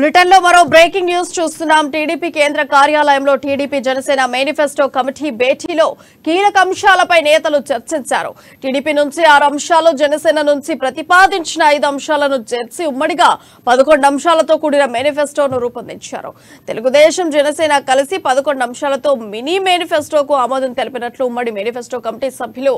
Bulletin లో మరో breaking news చూస్తున్నాం. టీడీపీ కేంద్ర కార్యాలయంలో టీడీపీ జనసేన మేనిఫెస్టో కమిటీ భేటీలో కీలక అంశాలపై నేతలు చర్చించారు. టీడీపీ నుంచి 6 అంశాలు, జనసేన నుంచి ప్రతిపాదించిన 5 అంశాలను చేర్చి ఉమ్మడిగా 11 అంశాలతో కూడిన మేనిఫెస్టోను రూపొందించారు. తెలుగుదేశం, జనసేన కలిసి 11 అంశాలతో మినీ మేనిఫెస్టోకు ఆమోదం తెలిపినట్లు ఉమ్మడి మేనిఫెస్టో కమిటీ సభ్యులు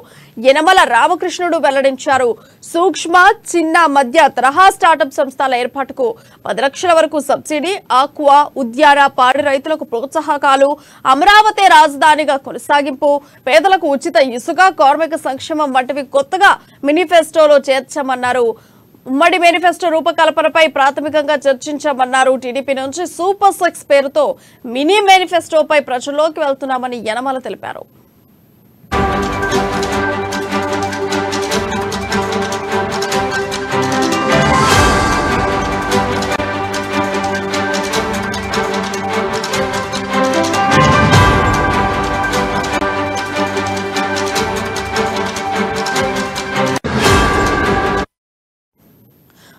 యనమల రామకృష్ణుడు వెల్లడించారు. సూక్ష్మ, చిన్న, మధ్య తరహా స్టార్టప్ సంస్థల ఏర్పాటుకు 10 లక్షల వరకు సబ్సిడీ, ఆక్వా, ఉద్యాన, పాడి రైతులకు ప్రోత్సాహకాలు, అమరావతి రాజధానిగా కొనసాగింపు, పేదలకు ఉచిత ఇసుక, కార్మిక సంక్షేమం వంటివి కొత్తగా మేనిఫెస్టోలో చేర్చామన్నారు. ఉమ్మడి మేనిఫెస్టో రూపకల్పనపై ప్రాథమికంగా చర్చించామన్నారు. టీడీపీ నుంచి సూపర్ 6 పేరుతో మినీ మేనిఫెస్టోపై ప్రజల్లోకి వెళ్తున్నామని యనమల తెలిపారు.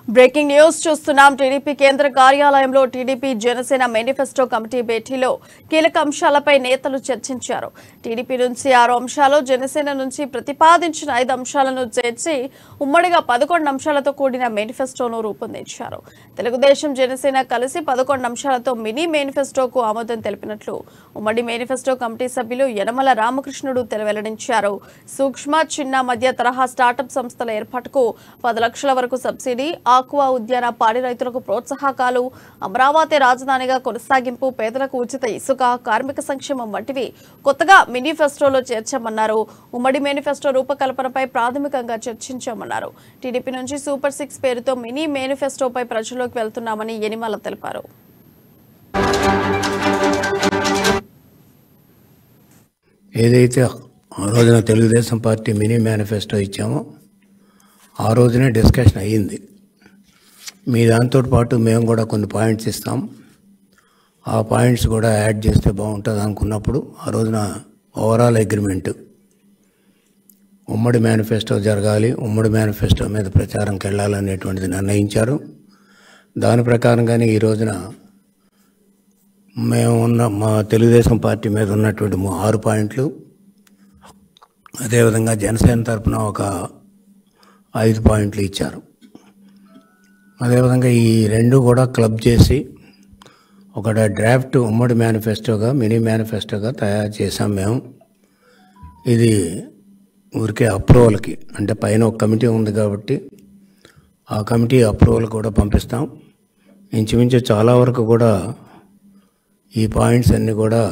బ్రేకింగ్ న్యూస్ చూస్తున్నాం. టీడీపీ కేంద్ర కార్యాలయంలో టీడీపీ జనసేన మేనిఫెస్టో కమిటీ భేటీలో కీలక అంశాలపై నేతలు చర్చించారు. టీడీపీ నుంచి 6 అంశాలు, జనసేన నుంచి ప్రతిపాదించిన 5 అంశాలను చేర్చి ఉమ్మడిగా 11 అంశాలతో కూడిన మేనిఫెస్టోను రూపొందించారు. తెలుగుదేశం, జనసేన కలిసి 11 అంశాలతో మినీ మేనిఫెస్టోకు ఆమోదం తెలిపినట్లు ఉమ్మడి మేనిఫెస్టో కమిటీ సభ్యులు యనమల రామకృష్ణుడు వెల్లడించారు. సూక్ష్మ, చిన్న, మధ్య తరహా స్టార్టప్ సంస్థల ఏర్పాటుకు 10 లక్షల వరకు సబ్సిడీ, ఆక్వా, ఉద్యాన, పాడి రైతులకు ప్రోత్సాహకాలు, అమరావతి రాజధానిగా కొనసాగింపు, పేదలకు ఉచిత ఇసుక, కార్మిక సంక్షేమం వంటివి కొత్తగా మేనిఫెస్టోలో చేర్చామన్నారు. ఉమ్మడి మేనిఫెస్టో రూపకల్పనపై ప్రాథమికంగా చర్చించామన్నారు. టీడీపీ నుంచి సూపర్ 6 పేరుతో మినీ మేనిఫెస్టోపై ప్రజల్లోకి వెళ్తున్నామని యనమల తెలిపారు. ఏదైతే ఆ రోజున తెలుగుదేశం పార్టీ మినీ మేనిఫెస్టో ఇచ్చామో ఆ రోజునే డిస్కషన్ అయ్యింది. మీ దాంతో పాటు మేము కూడా కొన్ని పాయింట్స్ ఇస్తాం, ఆ పాయింట్స్ కూడా యాడ్ చేస్తే బాగుంటుంది అనుకున్నప్పుడు ఆ రోజున ఓవరాల్ అగ్రిమెంట్ ఉమ్మడి మేనిఫెస్టో జరగాలి, ఉమ్మడి మేనిఫెస్టో మీద ప్రచారంకి వెళ్ళాలనేటువంటిది నిర్ణయించారు. దాని ప్రకారంగానే ఈ రోజున మేము మా తెలుగుదేశం పార్టీ మీద ఉన్నటువంటి 6 పాయింట్లు, అదేవిధంగా జనసేన తరఫున ఒక 5 పాయింట్లు ఇచ్చారు. అదేవిధంగా ఈ 2 కూడా క్లబ్ చేసి ఒక డ్రాఫ్ట్ ఉమ్మడి మేనిఫెస్టోగా, మినీ మేనిఫెస్టోగా తయారు చేసాం మేము. ఇది ఊరికే అప్రూవల్కి, అంటే పైన ఒక కమిటీ ఉంది కాబట్టి ఆ కమిటీ అప్రూవల్ కూడా పంపిస్తాం. ఇంచుమించు చాలా వరకు కూడా ఈ పాయింట్స్ అన్నీ కూడా